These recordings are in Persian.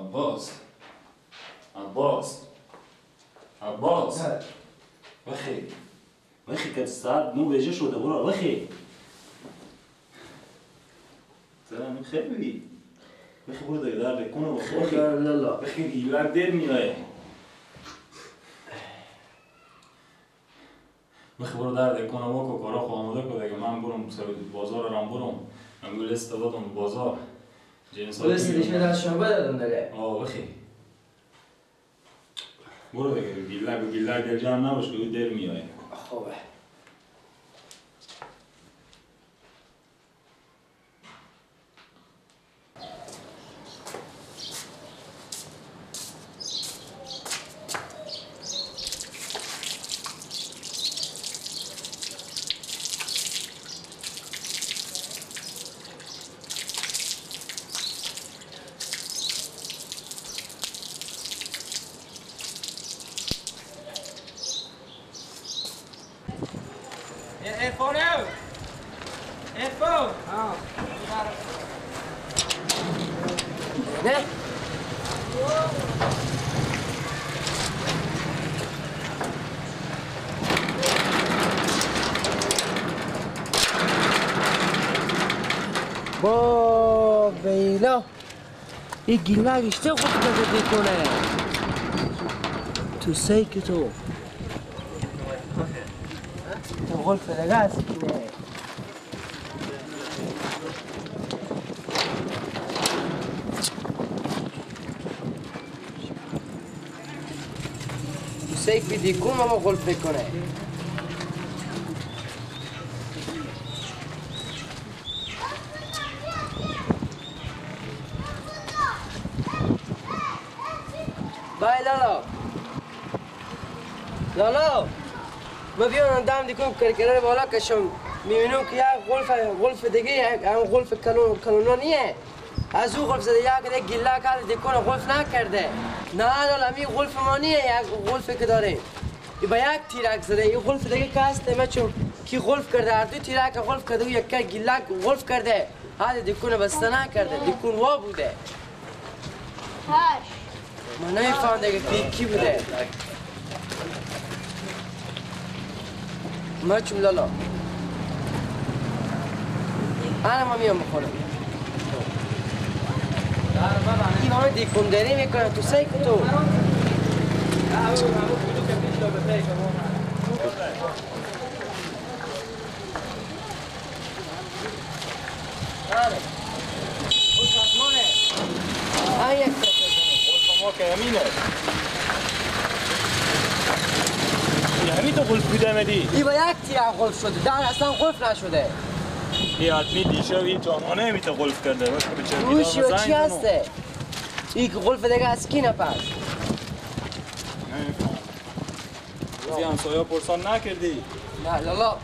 عباس عباس عباس وخی که ساعت 9 بجه شده برو وخی زنم خیلی وخی برو دیگه در بکنه وخی وخی گیلک دیر میایه وخی برو در بکنه وکو کارا خو آماده که دیگه من برم بازار رام برم من گو لیست دادم بازار لیست دیشمه در شعبه دادم دیگه وخی برو دیگه گیلک در جمع نباش که دیر میایه خوبه Info nu! Info! Ja. نه با بیلا این گیلک اشته خود کده کنه تو سیک تو غلف دیگه هست کنه تو سیک بیدی کن اما غلف کنه بای لالا لالا ما بیان دام دیکم کرکره بالا کشم میبینم که یک غلف دیگه هم غلف کلونانیه از او غلف زده یک گیلا کرده دیکن غلف نکرده نه لالا می غلف ما نیه یک غلفی که داره ای با یک تیرک زده این غلف دیگه که هسته ما چون کی غلف کرده هر دو تیرک غلف کرده و یک گیلا غلف کرده هاده دیکن بسته نکرده دیکن وا بوده من نمیفهم دیگه کی بوده ما چون لالا انا ما میام بخورم این همه دیکن داری میکنه تو سیک تو همین تو غلف بوده مدی؟ ای با یک تیر غلف شده در اصلا غلف نشده ای حتمی دیشه و این جامانه همین تو غلف کرده روشی و چی هسته؟ این غلف دیگه از کی نپس؟ نمیفهم روزی همسایه پرسان نکردی؟ نه لالا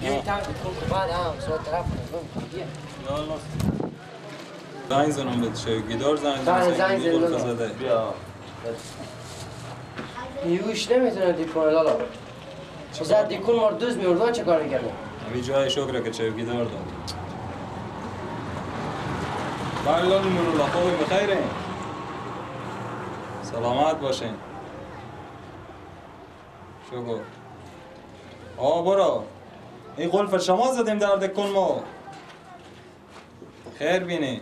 این تایم بکن که بعد همسایه طرف کنیم لالا زنگ زنم بهت شوگیدار زنگ زنم بیا یوش نمیتونه دیکونه لالا زد دیکون مردوز میوردان چه کار میکرده؟ همین جای شکره که چوگیدار داد بله لالا نورالله خوبی بخیرین سلامت باشین شکر برو این غلف شما زدیم در دکون ما خیر بینی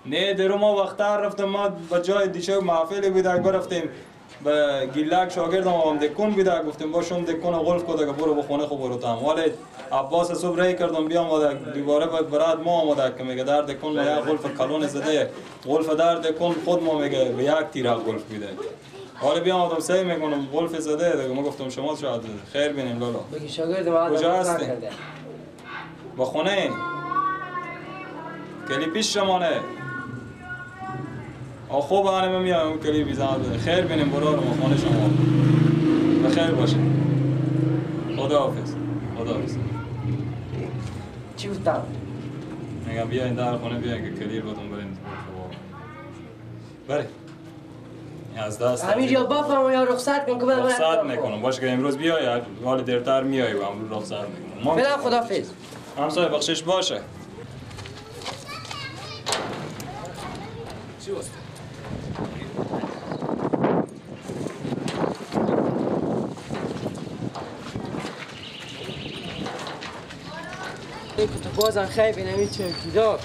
نه درو ما وقتها رفتم ما به جای دیشه محفلی بیده برفتیم به گیلک شاگردم هم دکون بیده گفتیم باشم دکون غلف کده که برو بخونه خو برو تام ولی عباس صبح رای کردم بیام آمده دوباره برات ما آمده که میگه در دکون ما یک غلف کلون زده غلف در دکون خود ما میگه به یک تیر غلف بیده حالا بیام آمدم سعی میکنم غلف زده دیگه ما گفتم شما شاید خیر بینیم لالا بگی شاگرد ما کجا هستی؟ با خونه کلیپیش شمانه خوب آنه من میام اون کلیپی زمان بده خیر بینیم برو رو خانه شما بخیر باشه خداحافظ خداحافظ چی بودم؟ میگم بیا این در خونه بیا که کلیپ باتون برین بره از دست همین یا بفهم یا رخصت کن که بعد رخصت میکنم باشه که امروز بیای حال دیرتر میای و امروز رخصت میکنم فعلا خداحافظ همسایه بخشش باشه چی واسه؟ این که تو بازم خیلی بینمی چه گیدار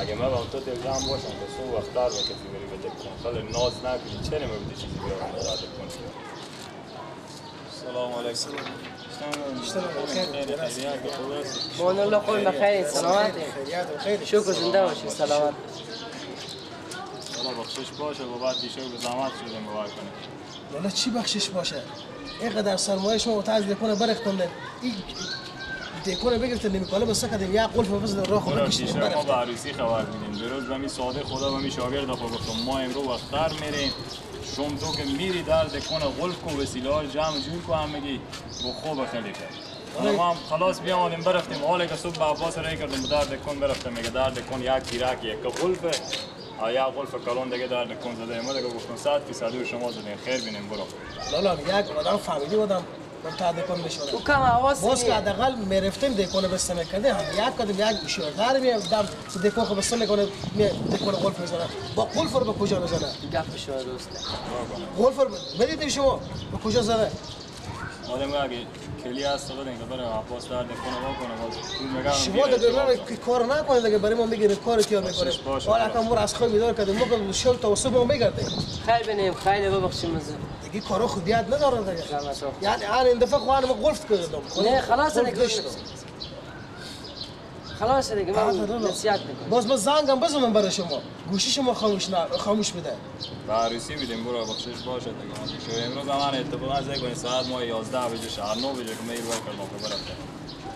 اگه من با تو دلجمع باشم که صبح وقت‌تر به کسی بری به دکون خیلی ناز نکنی چرا نمی‌بودی چیزی بیارم برای دکون سلام علیکم مان الله قول بخیر سلامت شکر زنده باشی سلامت حالا بخشش باشه و بعد دیشه به زحمت شده مبارک کنیم والا چی بخشش باشه اینقدر سرمایه شما متعز دکونه برختونده این دکونه بگرفتن نمیکنه بس کردیم یا قلف بفز راه خود کشیدیم ما به عروسی خبر میدیم به روز به می ساده خدا به می شاگرد خود گفتم ما امروز وقت‌تر میریم شما تو که میری در دکون قلف کو وسیله ها جمع جور کو هم میگی با خوب خیلی کرد حالا ما هم خلاص بیامدیم برفتیم حالا که صبح به عباس رای کردم در دکون برفتم میگه در دکون یک تیرک یک قلفه یا قلف کلون دیگه در دکون زده ما دیگه گفتم 100% شما زدین خیر بینیم برو لالا یک آدم فامیلی بودم من تا دکون بشورم او کم آواز باز که حداقل میرفتیم دکون بستم کرده هم یک کدوم یک شوردار میادم دکون خو بستم میکنه دکون قلف میزنه با قلف رو به کجا میزنه گپ شما دوسته قلف رو بدید شما به کجا زده آدم اگه کلی هست دادن که برای عباس در دکون واکنه باز پول میگم شما دیگه کار نکنید دیگه برای ما میگیره کار کیا میکنه حالا کم از خواب بیدار کردیم ما شل تا صبح میگردیم خیلی بینیم خیلی ببخشیم مزه دیگه کارو خوبیت نداره دیگه یعنی این دفعه خو انا قلف کردم نه خلاص دیگه خلاص دیگه من نصیحت میکنم باز زنگم بزنم برای شما گوشی شما خاموش بده به عروسی میدیم برو بخشش باشه دیگه امروز من اتفاقا زنگ کنیم ساعت ما 11 بجه شهر 9 بجه که میل ور کردم که برفته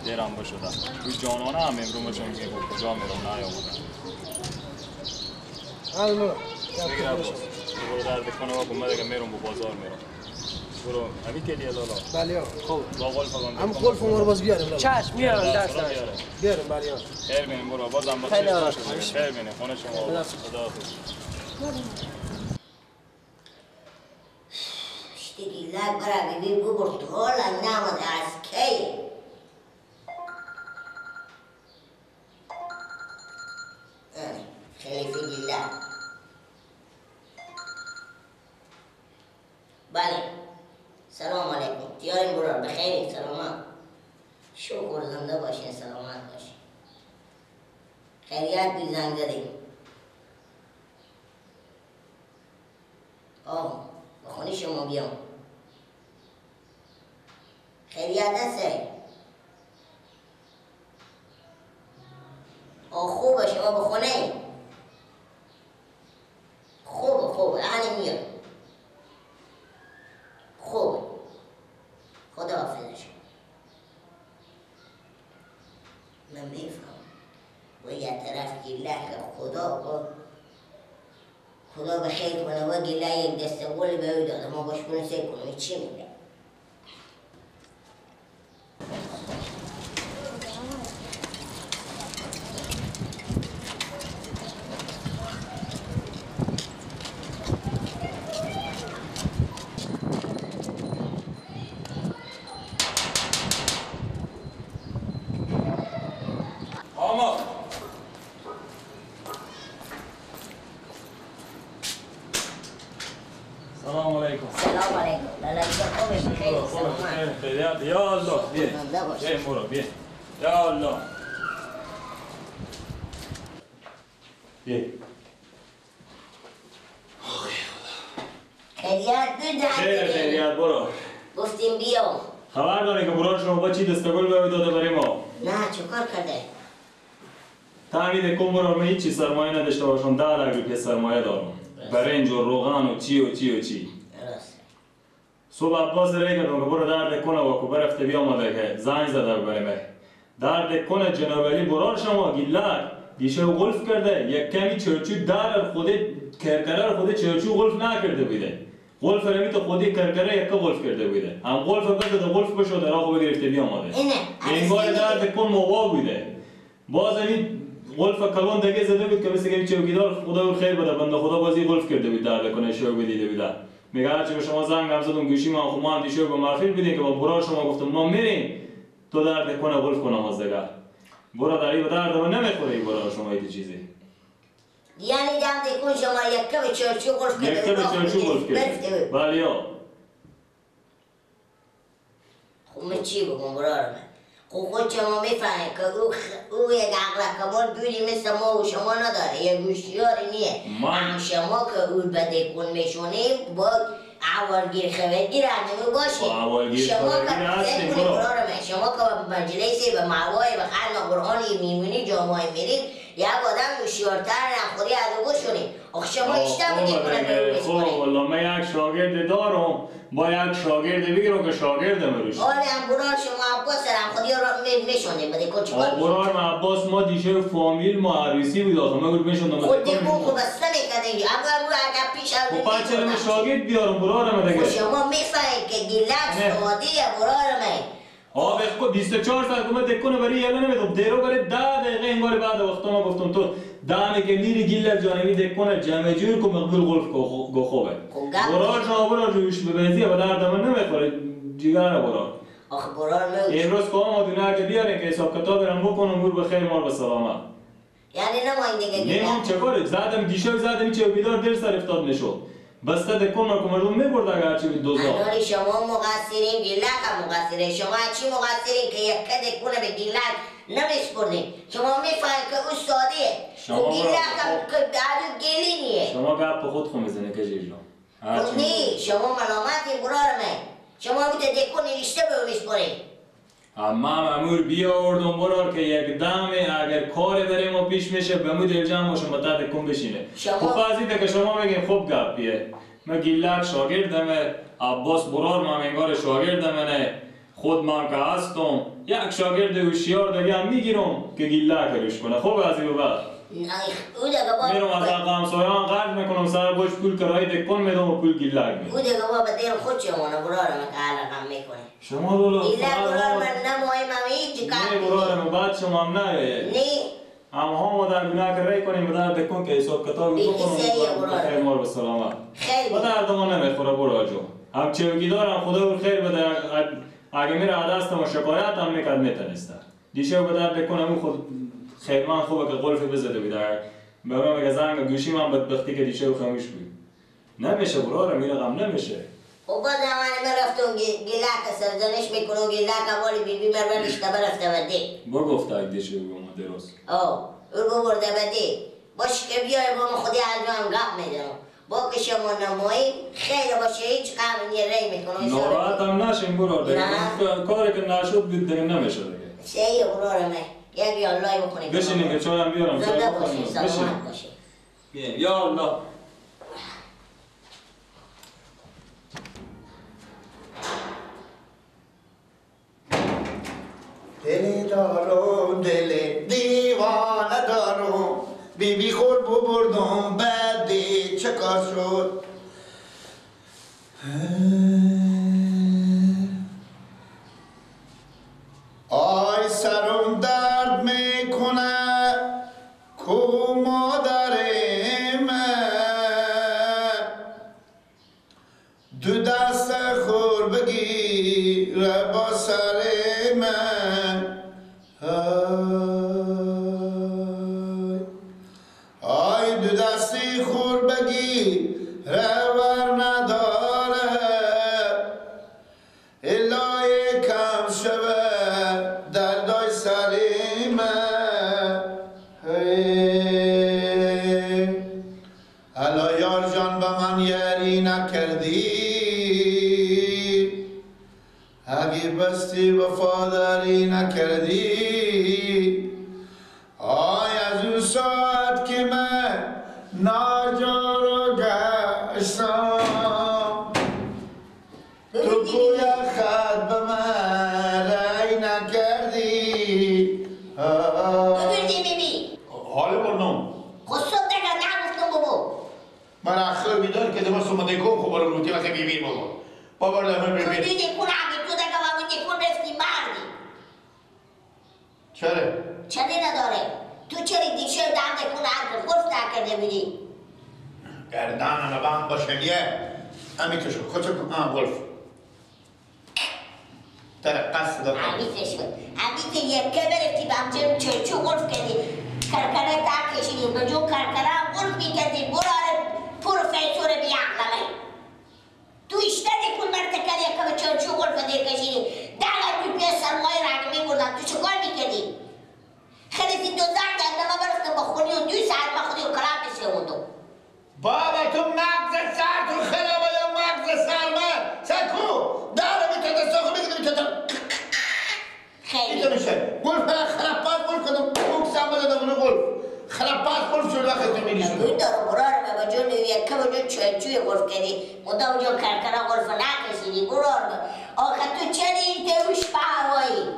دیرم بشده توی جانانه هم امروز مچون میگه کجا میرم نیامدم الو بگیر عباس برو در دکانه واکن من دیگه میرم به بازار میرم برو همین کلیه لالا بله خوب با قلف هم قلف ما رو باز بیاریم چشم میارم دست بیاریم بله خیر بینیم برو بازم بخشش باشه خیر بینیم خونه شما خدا اشتغل برای ببین ببرد حالا نامد از کی خلیفه گیلا بله سلام علیکم دیاریم برار بخیرین سلامت شکر زنده باشین سلامت باشین خیریت بی زنگ زدیم آه به خونه شما بیام خیریت هسته آه خوبه شما به خونه خوبه یعنی میام خوبه خدا حافظش من میفهم و یه طرف گله خدا به خیر کنه و گله یک دسته قول به او داده ما باش کنه سه کنه چی میگه سلام علیکم سلام علیکم لالا خوبه بخیر سلامت یا الله بیا بیا برو بیا یا الله بیا خیریت بده خیریت برو گفتیم بیام خبر داری که برای شما با چی دستگل به داده برای ما نه چه کار کرده تعمید کن برای من هیچی سرمایه نداشته باشم 10 روپیه سرمایه دارم برنج و روغن و چی راست صبح عباس رای کردم که برو در دکونه و که برفته بیامده که زنگ زده برای من در دکونه جناب علی برار شما گیلک دیشه قلف کرده یک کمی چرچو در خود کرکره خود چرچو قلف نکرده بوده غلف رمی تو خودی کرکره یک غلف کرده بوده هم غلف بده غلف بشو در آخو بگرفته بیا آماده اینه انگار درد کن موقع بوده باز این غلف کلون دیگه زده بود که مثل که چوکیدار خدا خیر بده بنده خدا بازی غلف کرده بود درد کنه شو بدیده بوده میگه هرچی به شما زنگ هم زدم گوشی من خب ما هم دیشب به محفل بودیم که با برا شما گفتم ما میریم تو درد کنه غلف کنم از دیگه برا داری به درد من نمیخوره برا شما این چیزی یعنی دم دیکن شما یک کم چرچو غلف کرده یک کم چرچو غلف کرده بله ها خب من چی بگم برار من خود شما میفهمه که او یک عقل کمال گوری مثل ما و شما نداره یک گوشیاری نیه هم شما که او بده کن میشونیم با اولگیر خبرگیر هنمو باشی شما که شما که مجلسی به معوای به خرم قرآنی میمونی جامعه میرید یک آدم هوشیارتر نخوری ادو بشونی آخه شما اشتم میدید کنه خب والله من یک شاگرد دارم با یک شاگرد بگیرم که شاگردم روش آره هم برار شما عباس هم خودی رو میشونیم بده کن چکار برار من عباس ما دیشه فامیل ما عروسی بود آخه من میشوندم خود دیگه خوب بسته میکنه اما اگر پیش از خب پچه من شاگرد بیارم برار من دیگه شما میفهمید که گیلک سعادیه برار من آه بخو 24 ساعت که من دکنه برای یه نمیدونم دیرو برای 10 دقیقه این بار بعد وقتا ما گفتم تو دمی که میری گیلک جانبی دکنه جمع جور که مقبول غلف گو خوبه برار شما برار جوش ببنزیه و درد من نمیخوره جیگر برار آخه برار میگه امروز که آمدونه که بیارین که حساب کتاب برم بکنم مور بخیر مار بسلامت یعنی نماین دیگه گیلک نمام چکاره زدم دیشب زدم چه بیدار دیر سر افتاد نشد بسته دکون رو که مردم میبرد اگر هرچی بود دوزا انوری شما مقصرین گیلک هم مقصرین شما چی مقصرین که یک دکونه به گیلک نمیسپردین شما میفهمید که او سادیه او گیلک هم که دارو گیلی نیه شما گپ خود خون میزنه که جیجا نه شما ملامتی برار من شما بوده دکونه رشته به او میسپرین اما امور بیاوردم برار که یک دمه اگر کار برای ما پیش میشه به مو دل جمع باشم تا دکون بشینه خب قضیه که شما بگین خوب گپیه من گیلک شاگردمه عباس برار من انگار شاگردمه خود من که هستم یک شاگرد هوشیار دیگه هم میگیرم که گیلک روش کنه خوب قضیه بعد میرم از همسایه‌ام قرض میکنم سر باش پول کرایه دکون میدم و پول گیلک میدم او دیگه با به دیر خود شمانه برار من که علقم میکنه شما دولا گیلک برار من نمایم هم هیچ کار نه برار من بعد شما هم نه نه اما هم در گناه کرده کنیم و در دکون که حساب کتاب بکنم خیر مار به سلامت و در دمان نمیخوره برا جو هم چوکی دارم خدا رو خیر بده اگه میره عدستم و شکایت هم میکرد میتنسته دیشه به در دکونم خود خیرمان خوبه که غلفی بزده بود به من میگه زنگ گوشی من بدبختی که دیشه و خمیش بود نمیشه برا میره غم نمیشه و با زمانی من رفتم گیلک سرزنش میکنم گیلک اولی بی مرمنش تبا رفته بده با گفته اگه دیشه بگم درست او برده بده باش که بیای با من خودی از من گپ میدنم با که شما نمایی خیلی باشه هیچ قمنی ری میکنم ناراحت هم نشیم برا دیگه کاری که نشد بود دیگه نمیشه دیگه سیه برا من یک یا الله بکنیم بشینیم که چای هم بیارم زنده باشیم سلامت باشیم یا الله دل دارم دل دیوانه دارم بیبی خور ببردم بعدی چه کار شد آی سرم درد میکنه کو مادر من دو دست خور بگیره با سر من آی دو دستی خور بگیره ور نداره الهی کم شوه دردای سر من الا یار جان به من یاری نکردی اگه بستی وفاداری نکردی آی از اون ساعت که من ناجار و گشتم تو کوی خط به من رای نکردی ببردی بیبی حالا برنم خود صبح دیگر نگفتم بابا من اخیر بیدار که دمست اومده کن خوب رو روتی وقتی بگیر بابا دامه تو بگیر دیدی کن اگه تو دیگه با اون دیکون رفتی مردی چرا؟ چلی نداره تو چری دیشه دم دیکون عرض گفت نکرده بودی گردان نبان باشه یه امی تو شو خود کن گلف ترقص دکتر عبیده شد عبیده یکه برفتی به همچنین چرچو گلف کردی کرکره تا کشیدی به جو کرکره گلف میکردی براره پروفیسور بیعقلمه تو اشته دیکون مرتکل یکه به چرچو گلف دیر کشیدی 10,000 روپیه سرمایه رنگ میبردن تو چه کار میکردی؟ خیلی دو زن دنده ما برفتم با خونی و 2 ساعت ما خودی و کلام بسیموندم بابا تو مغز سر تو خرابه یا مغز سرمه سکو داره میتونه دستاخو بگیره میتونه خیلی اینطور میشه گلف خرابات گلف کنم بوکسم بده دمونه گلف خرابات گلف شد وقت تو میری شد اون دارو برار به بجون یکه بجون چوی گلف کردی مدا بجون کرکره گلف نکشیدی برار به آخه تو چلی توش پهوایی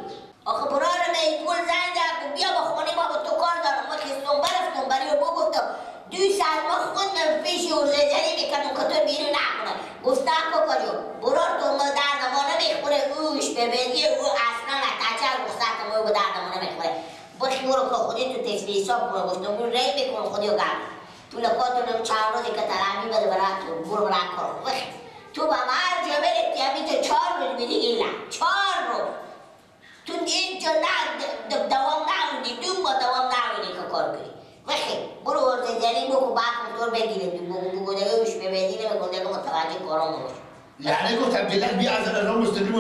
آخه برار به این گل زنگ زد بیا با خونی ما با تو کار دارم ما خستم برفتم برای رو بگفتم 2 ساعت ما خوندم پیشی و زیزنی میکنم که تو بیرون نکنم گفتم کوکا جو برار تو ما درد ما نمیخوره اوش ببینی او اصلا نتاچه گفتم ما به درد ما نمیخوره بخی برو که خودی تو تسبیح حساب کنه گفتم برو ری بکن خودی و گرد تو لکاتونم چند روزی که تلامی بده برای تو برو برای کار بخی تو با مرد جا برفتی همی تو 4 روز میدی ایلا 4 روز تو اینجا دوام نمونی 2 ماه دوام نمونی که کار کنی بخی برو ورزه زنی بکن بعد موتور بگیره بگو دیگه اوش ببینی نمیکن دیگه متوجه کارم باش یعنی گفتم دلت بیا از الان مستقیم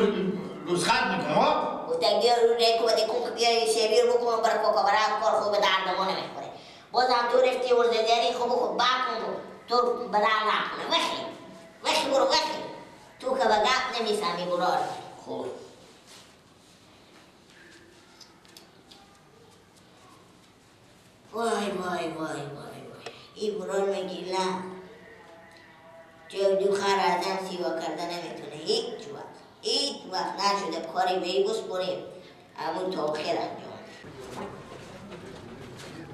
روز خط میکنم ها؟ گفتم بیا رو ریکو بده کن که بیا سیبی رو بکن برای کوکا برای کار خوب به درد ما نمیخوره بازم تو رفتی ورزه زنی خوب بکن بعد کن تو بدر نکنه وخی برو وخی تو که به گپ نمیسمی برار خوب وای این برار میگیلا جو دو خر ازم سیوا کرده نمیتونه هیچ وقت نشده کاری به این بسپریم همون تا آخر انجام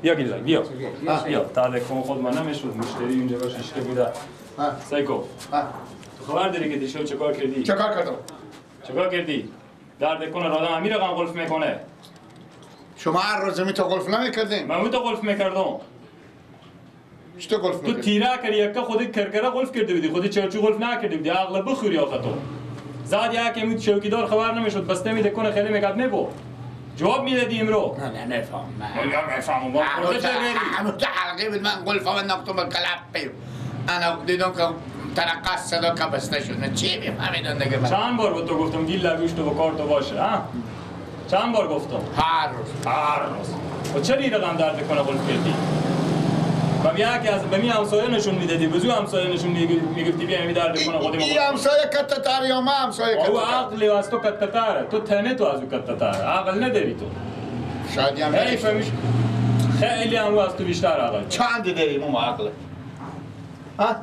بیا گیلای بیا تلفن خود من نمیشد مشتری اینجا باش اشته بوده سایکو تو خبر داری که دیشب چه کار کردی؟ چه کار کردم؟ چه کار کردی؟ درد کنه رادم همین رقم گلف میکنه شما هر روز می تو گلف نمیکردین؟ من تو گلف میکردم چطور گلف تو میکردین؟ تیرا کردی یکا خودی کرکره گلف کرده بودی خودی چرچو گلف نکرده بودی عقل بخوری آخه تو زاد یکی امید چوکیدار خبر نمیشد بسته میده کنه خیلی میکرد میبو جواب میدادی امرو نه نفهم من میفهمم با خودت همون حلقه بود من گلف هم نقطه با کلاب پیم انا دیدم که ترقص صدا که بسته شد من چی میفهمیدن دیگه من چند بار بود تو گفتم گیل لگوش تو با کار تو باشه ها چند بار گفتم هر روز و چرا این رقم درد کنه گلف کردی و بیا که از بمی همسایه نشون میدادی بزو همسایه نشون میگفتی بیا می درد کنه خودی این همسایه کتتار یا ما همسایه او کتتار عقلی و از تو کتتاره تو تنه تو از او کتتاره عقل نداری تو شادی هم حیف میش خیلی هم از تو بیشتر عقل چند داریم اون عقله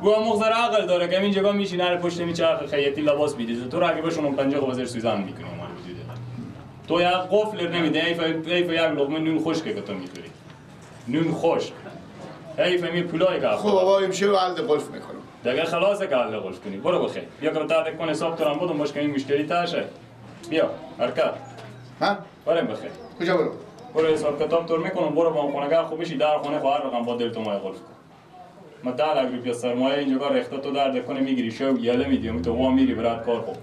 گوه مغزر عقل داره که این جگاه میشینه هر پشت میچرخه خیاطی لباس میدیزه تو را اگه بشون اون پنجه خواه سوزن میکنه اون وجوده تو یک قفل نمیده حیف یک لقمه نون خشکه که تو میخوری نون خشک حیف می پولای که خب بابا امشه و حل گلف میکنم دیگه خلاصه که حل گلف کنی برو بخیر بیا که تا کن حساب تو هم بودم باش که این مشتری تاشه بیا حرکت ها بریم بخیر کجا برو برو حساب کتاب تور میکنم برو با خونه‌گر خوبشی در خونه خواهر رقم با دل تو مای گلف کن ما 10 لک روپیه سرمایه اینجا ریخته تو درد کنه میگیری شو یله میدی تو وا میری برات کار خوب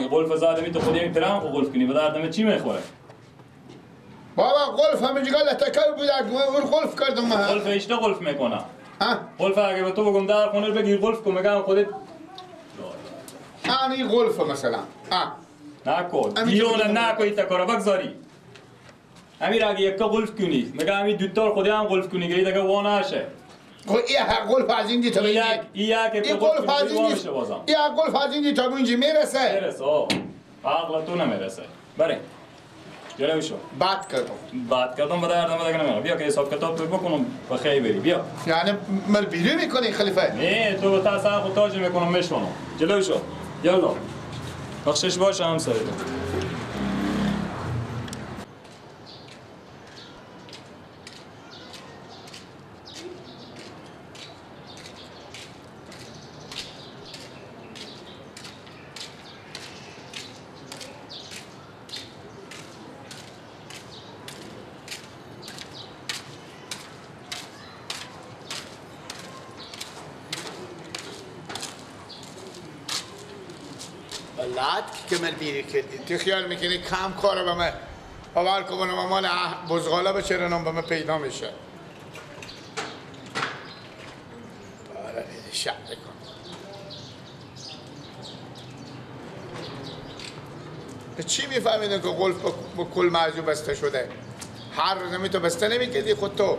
گلف زاده می تو خودی یک ترام خو گلف کنی به دردم چی میخوره بابا گلف همینجا لتکل بود اون گلف کردم من گلف اشته گلف میکنه ها گلف اگه به تو بگم در خونه بگیر گلف کن میگم خودت این گلف مثلا نکن دیونه نکن ایتا کارا بگذاری امیر اگه یکا گلف کنی میگم همین دوتار خودی هم گلف کنی گری دیگه وانه شه این گلف از اینجا تا اینجا این گلف از اینجا این گلف از اینجا تا اینجا میرسه میرسه عقل تو نمیرسه بریم جلوی شو بعد کردم به دردم دیگه نمیرم بیا که حساب کتاب تو بکنم و خیلی بری بیا یعنی مل بیرو میکنی خلیفه نه تو تا ساعت خود تاج میکنم میشونم جلوی شو یالا بخشش باشه همسایه بلد که من بیری کردی تو خیال میکنی کم کاره به من باور کنم مال بزغاله به چرنم به من پیدا میشه باره نیده شعر کن چی میفهمیدن که قلف با کل موضوع بسته شده هر روز تو بسته نمیکردی خود تو